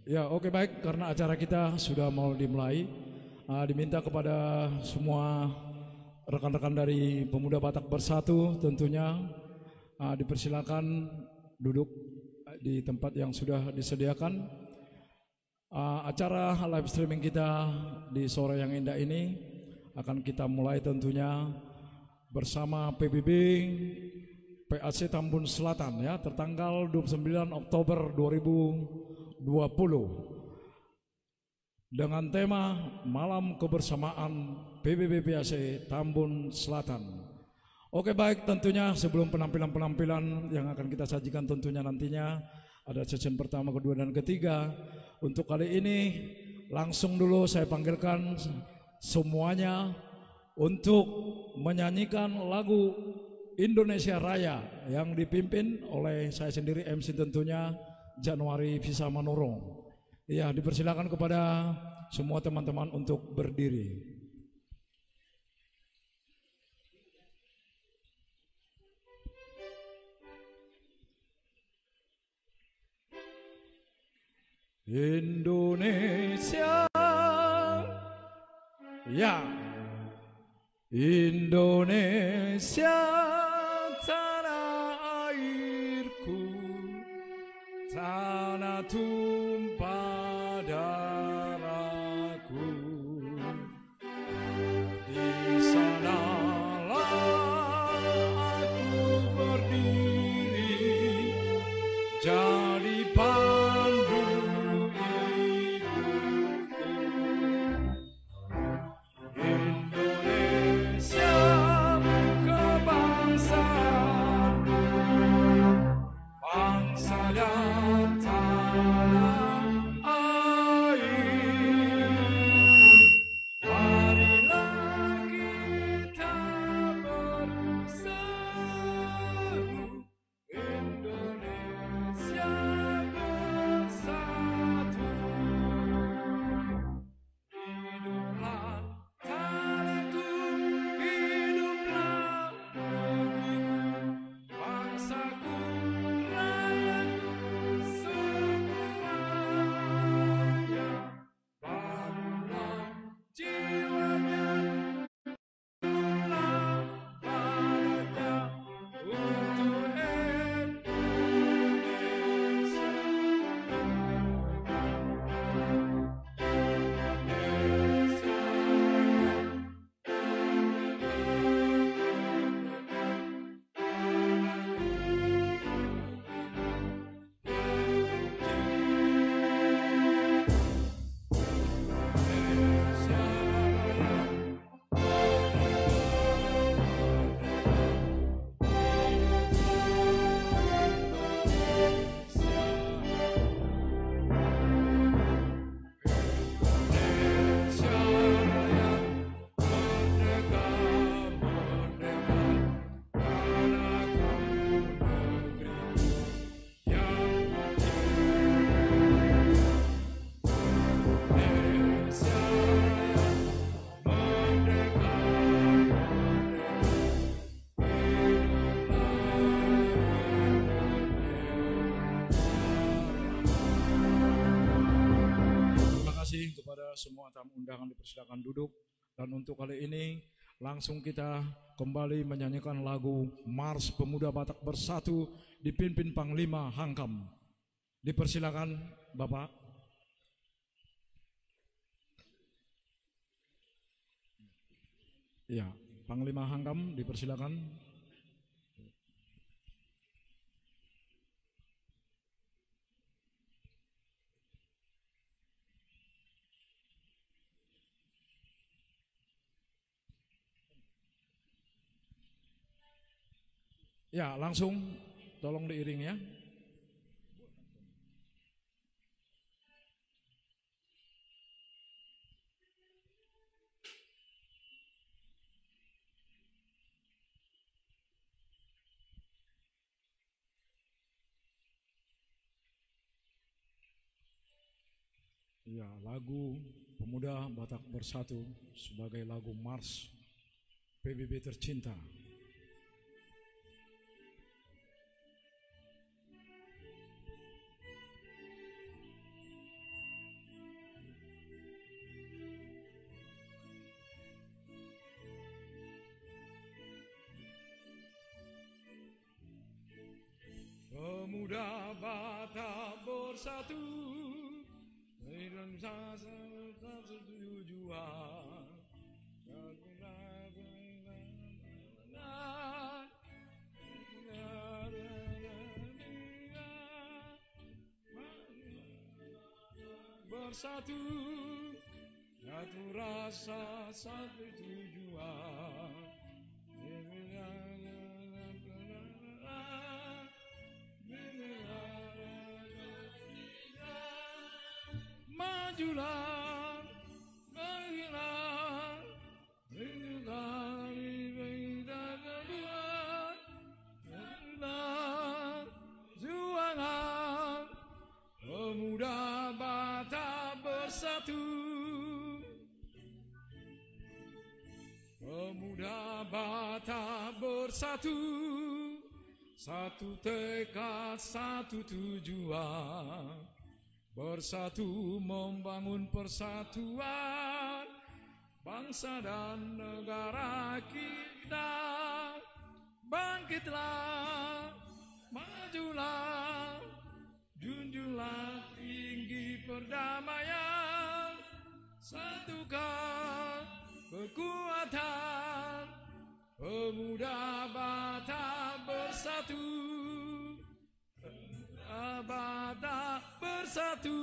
Ya, oke, baik, karena acara kita sudah mau dimulai, diminta kepada semua rekan-rekan dari Pemuda Batak Bersatu tentunya dipersilakan duduk di tempat yang sudah disediakan. Acara live streaming kita di sore yang indah ini akan kita mulai tentunya bersama PBB PAC Tambun Selatan ya, tertanggal 29 Oktober 2020 dengan tema Malam Kebersamaan PBB PAC Tambun Selatan. Oke, baik, tentunya sebelum penampilan-penampilan yang akan kita sajikan tentunya nantinya ada session pertama, kedua, dan ketiga. Untuk kali ini langsung dulu saya panggilkan semuanya untuk menyanyikan lagu Indonesia Raya yang dipimpin oleh saya sendiri MC tentunya, Januari Visa Manurung. Ya, dipersilakan kepada semua teman-teman untuk berdiri. Indonesia, ya, Indonesia tanah airku, tanah tumpah darahku. Di sanalah aku berdiri jadi pandu hidupku. Indonesia kebangsaan, bangsa dan tanah air. Marilah kita berseru, Indonesia bersatu. Hiduplah tanahku, hiduplah negeriku, bangsaku, rakyatku semuanya. Bangunlah jiwanya, bangunlah badannya untuk kepada semua tamu undangan dipersilakan duduk. Dan untuk kali ini langsung kita kembali menyanyikan lagu Mars Pemuda Batak Bersatu dipimpin Panglima Hangkam. Dipersilakan Bapak. Ya, Panglima Hangkam dipersilakan. Ya, langsung tolong diiring ya. Ya, lagu Pemuda Batak Bersatu sebagai lagu Mars PBB tercinta. bersatu dalam satu tujuan. Bersatu, satu rasa, satu tujuan. Majulah, majulah, juangan pemuda Batak bersatu, pemuda Batak bersatu, satu tekad, satu tujuan, bersatu membangun persatuan bangsa dan negara kita. Bangkitlah, majulah, junjunglah tinggi perdamaian, satukan kekuatan, pemuda Batak bersatu, pemuda Batak bersatu.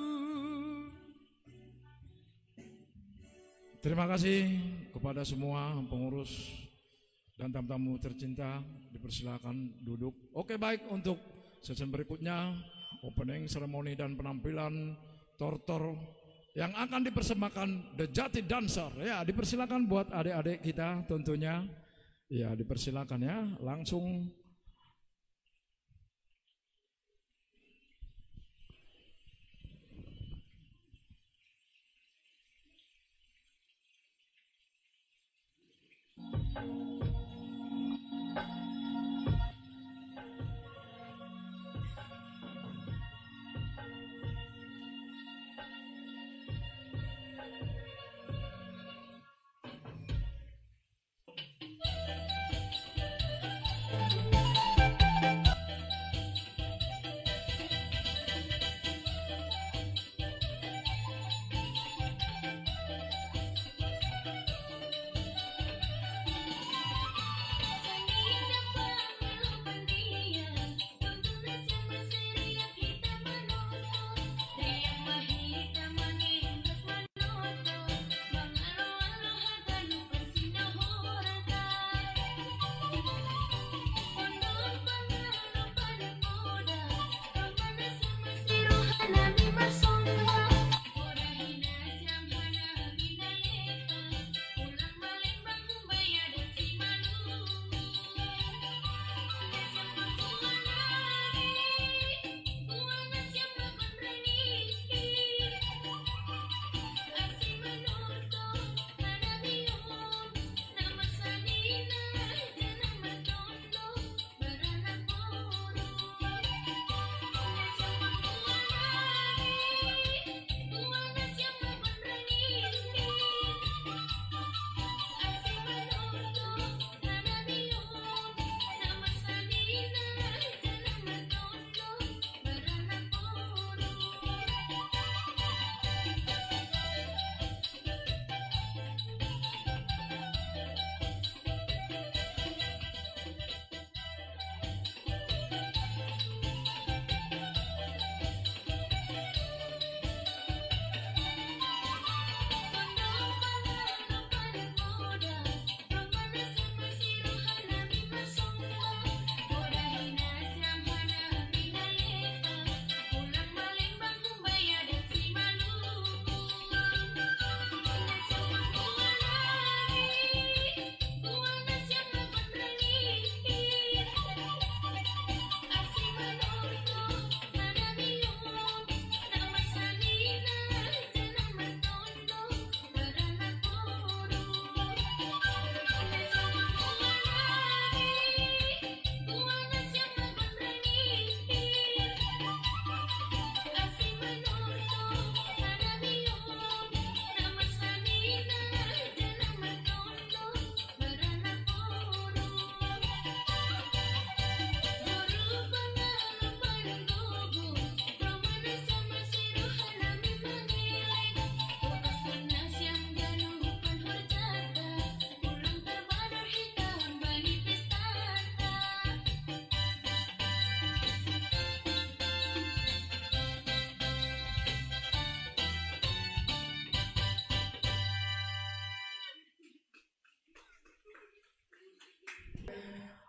Terima kasih kepada semua pengurus dan tamu-tamu tercinta, dipersilakan duduk. Oke, baik, untuk sesi berikutnya opening seremoni dan penampilan tortor yang akan dipersembahkan The Jati Dancer. Ya, dipersilakan buat adik-adik kita tentunya. Ya, dipersilakan ya, langsung.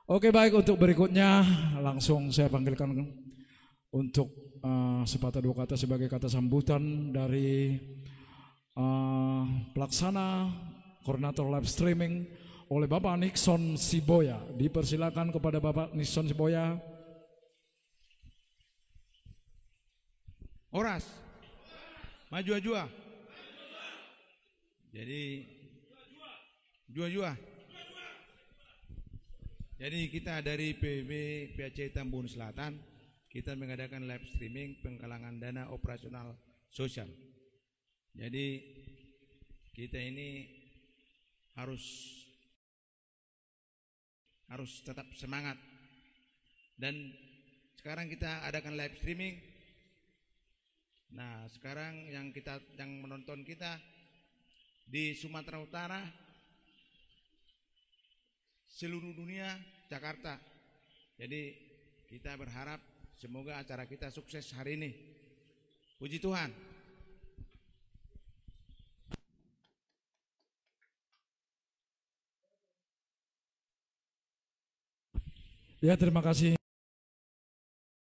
Oke baik, untuk berikutnya langsung saya panggilkan untuk sepatah dua kata sebagai kata sambutan dari pelaksana koordinator live streaming oleh Bapak Nixon Siboya. Dipersilakan kepada Bapak Nixon Siboya. Horas, maju jua. Jadi jua. Jadi kita dari PBB PAC Tambun Selatan, kita mengadakan live streaming penggalangan dana operasional sosial. Jadi kita ini harus tetap semangat. Dan sekarang kita adakan live streaming. Nah, sekarang yang menonton kita di Sumatera Utara, seluruh dunia, Jakarta. Jadi kita berharap semoga acara kita sukses hari ini. Puji Tuhan. Ya, terima kasih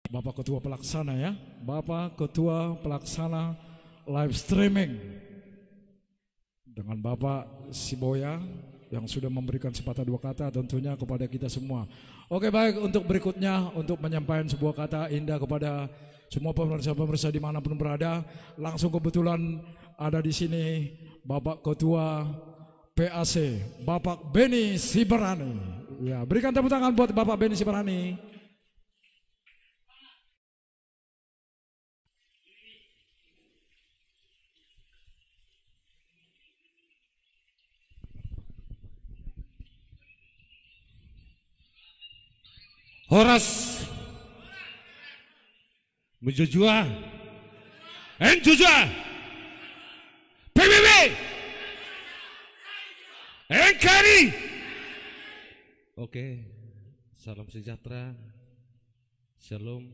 Bapak Ketua Pelaksana ya, Bapak Ketua Pelaksana live streaming dengan Bapak Siboya yang sudah memberikan sepatah dua kata tentunya kepada kita semua. Oke baik, untuk berikutnya untuk menyampaikan sebuah kata indah kepada semua pemirsa-pemirsa dimanapun berada, langsung kebetulan ada di sini Bapak Ketua PAC, Bapak Beni Sibarani. Ya, berikan tepuk tangan buat Bapak Beni Sibarani. Horas, menjujua, enjujua, PBB, NKRI. Oke, salam sejahtera, shalom,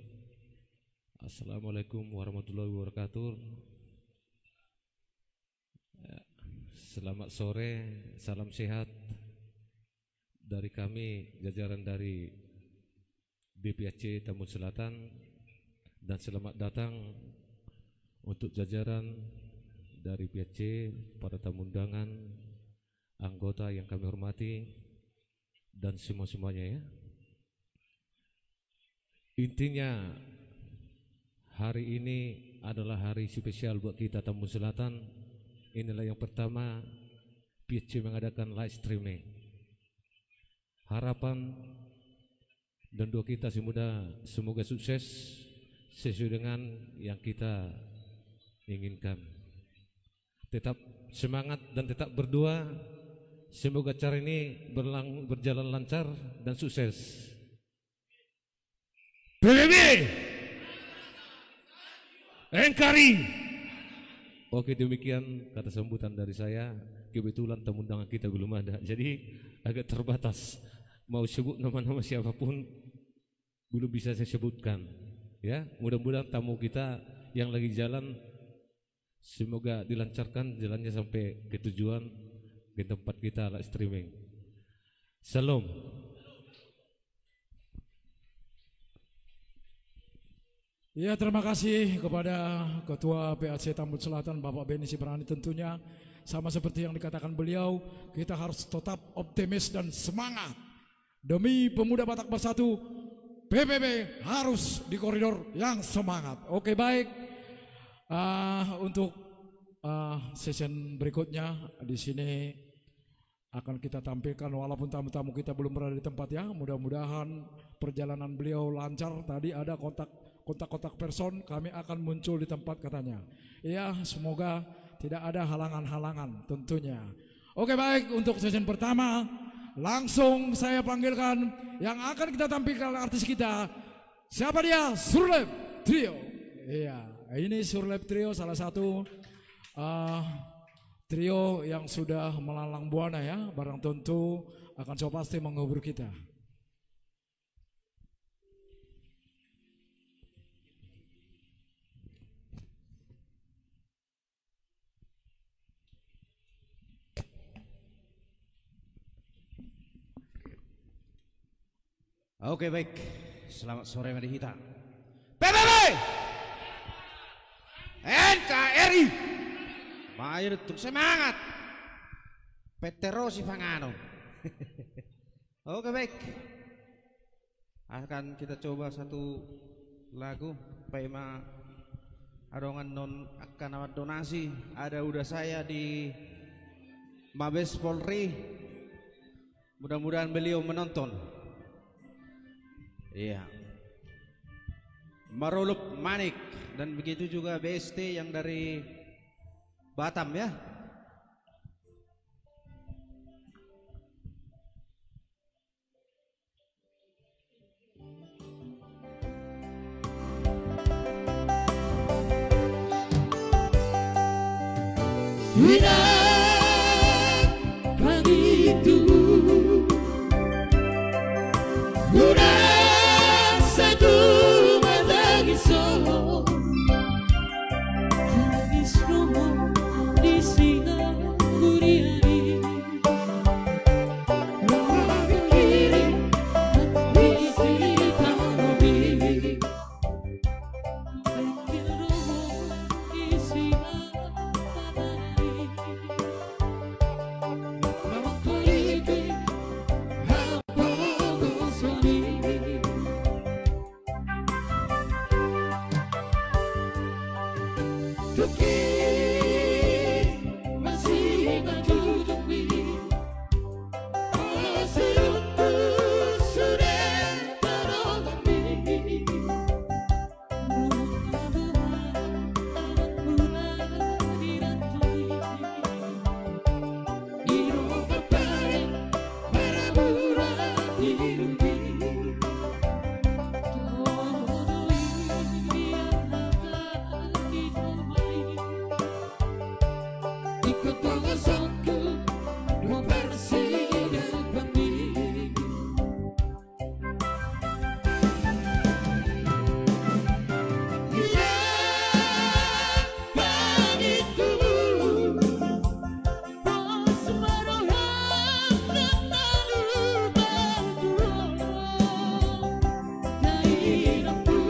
assalamualaikum warahmatullahi wabarakatuh. Selamat sore, salam sehat dari kami jajaran dari BPAC Tambun Selatan, dan selamat datang untuk jajaran dari PAC, para tamu undangan, anggota yang kami hormati, dan semuanya ya. Intinya hari ini adalah hari spesial buat kita Tambun Selatan. Inilah yang pertama PAC mengadakan live streaming. Harapan dan doa kita semoga sukses sesuai dengan yang kita inginkan. Tetap semangat dan tetap berdoa semoga acara ini berjalan lancar dan sukses. PBB, NKRI. Oke, demikian kata sambutan dari saya. Kebetulan tamu undangan kita belum ada, jadi agak terbatas. Mau sebut nama-nama siapapun belum bisa saya sebutkan ya. Mudah-mudahan tamu kita yang lagi jalan semoga dilancarkan jalannya sampai ke tujuan, ke tempat kita live streaming. Salam. Ya, terima kasih kepada Ketua PAC Tambun Selatan Bapak Beni Sibarani. Tentunya sama seperti yang dikatakan beliau, kita harus tetap optimis dan semangat. Demi pemuda Batak Bersatu, PBB harus di koridor yang semangat. Oke baik, untuk session berikutnya di sini akan kita tampilkan, walaupun tamu-tamu kita belum berada di tempat ya. Mudah-mudahan perjalanan beliau lancar. Tadi ada kontak person, kami akan muncul di tempat katanya. Ya, semoga tidak ada halangan-halangan tentunya. Oke baik, untuk session pertama langsung saya panggilkan yang akan kita tampilkan artis kita. Siapa dia? Surlep Trio. Iya, ini Surlep Trio, salah satu trio yang sudah melalang buana ya. Barang tentu akan so pasti menghibur kita. Oke baik, selamat sore Madi Hitam. PBB, NKRI, Mayor untuk semangat, Peterosi Pangano. Oke baik, akan kita coba satu lagu tema Adongan non akan awat donasi. Ada udah saya di Mabes Polri, mudah-mudahan beliau menonton. Iya, Marulup Manik dan begitu juga BST yang dari Batam ya. Pagi itu udah satu matahari solo tangis romo di singa buriani romo kiri hati kami bikin romo di singa matahari romo kiri apa gosoni. Tukik masih maju demi serutu sudah terobati mulai dirantui iroh papai marah dirumpi ikut pengasangku dua versi dan banding ya pagiku pas marohan dan lalu berdua dairaku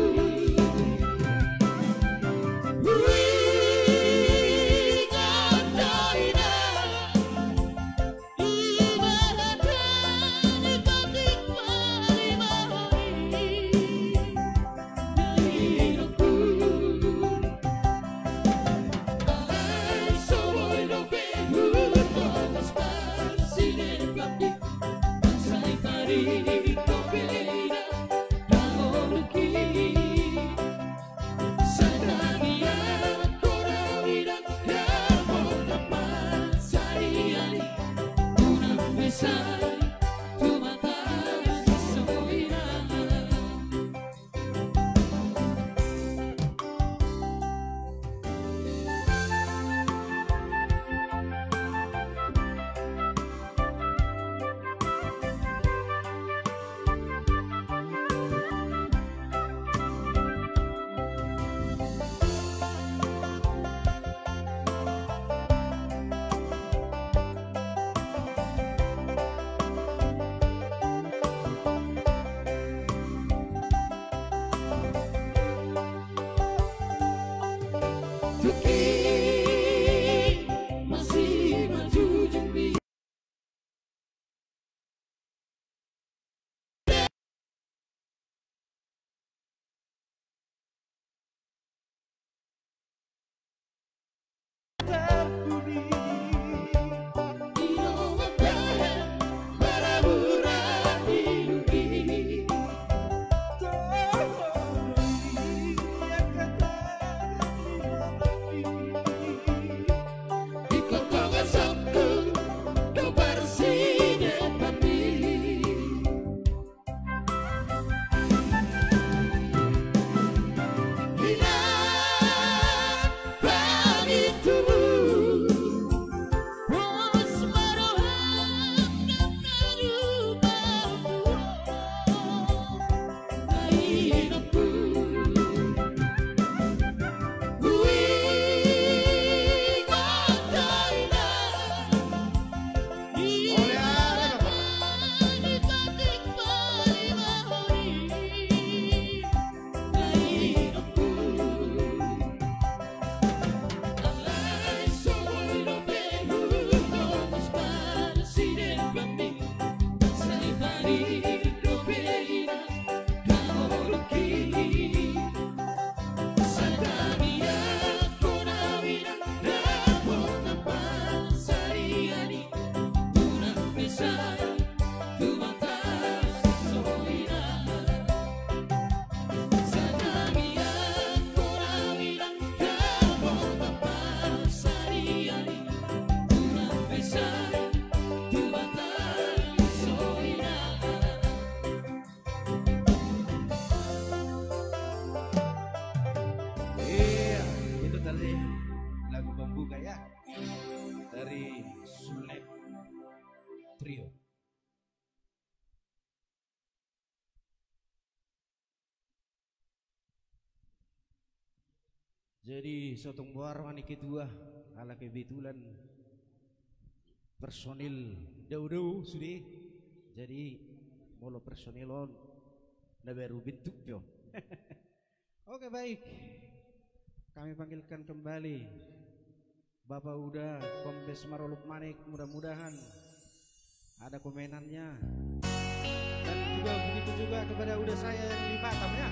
Tukik masih maju demi iroh papai marah dirumpi lagu pembuka ya dari Sulet Trio. Jadi sotong buar wani kedua ala kebetulan personil dau sudah jadi molo personilon na baru bentuk yo. Oke baik, kami panggilkan kembali Bapak Uda Kombes Maroluk Manik, mudah-mudahan ada komenannya dan juga begitu juga kepada Uda saya yang di Batam ya.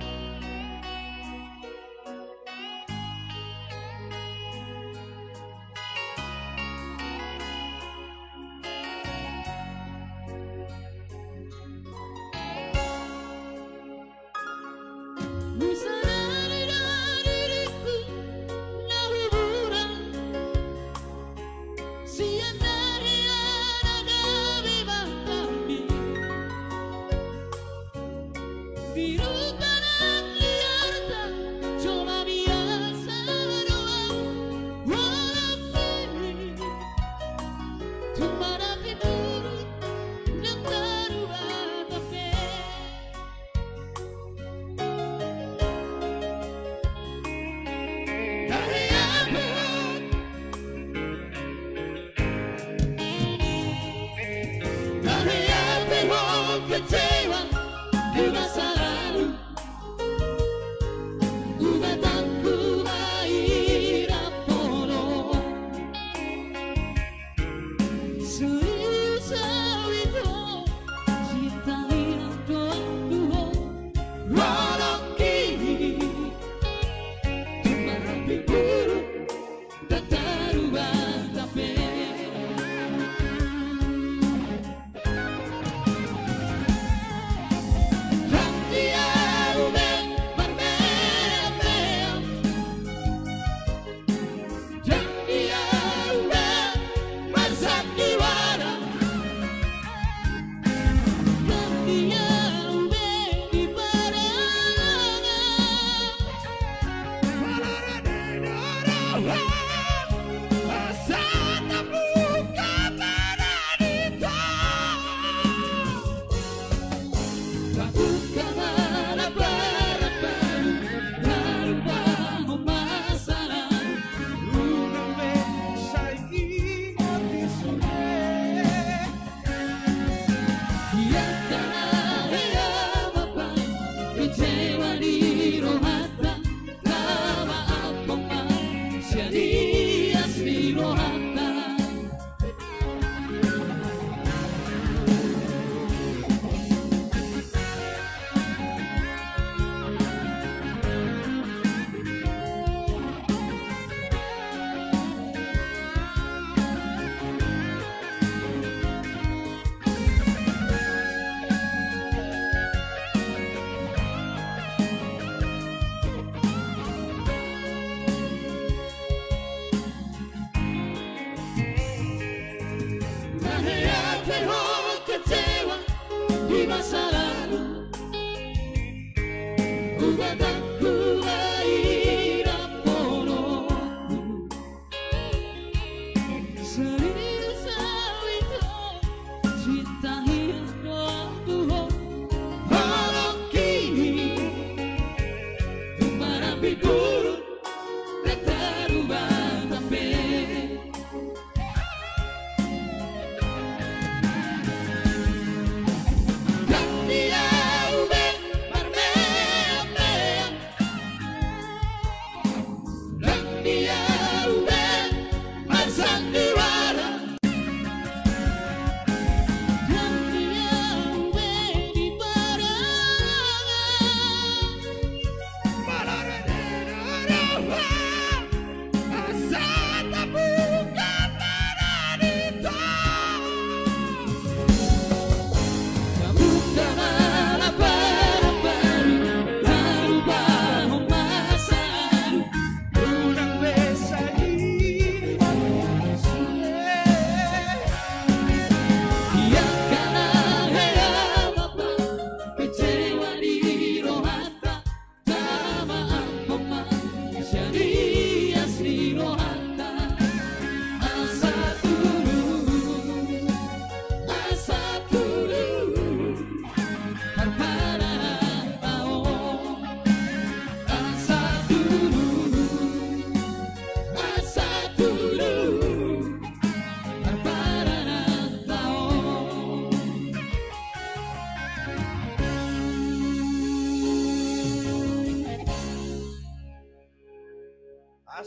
Ganti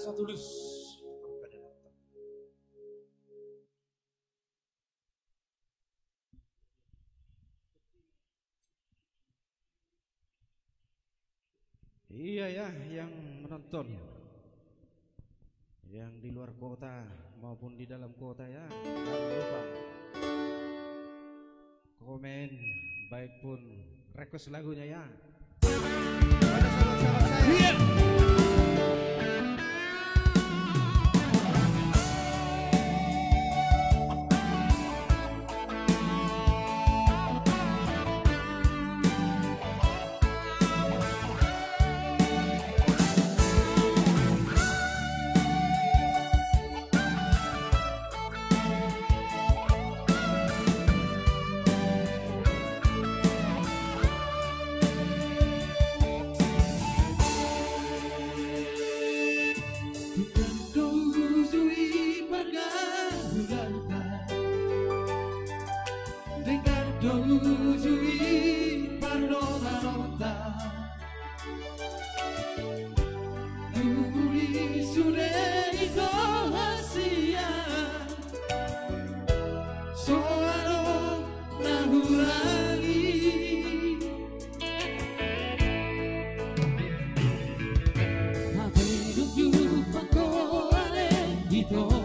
satu dus. Iya ya, yang menonton, yang di luar kota maupun di dalam kota ya, jangan lupa komen, baik pun request lagunya ya. Pada sahabat-sahabat saya. Ito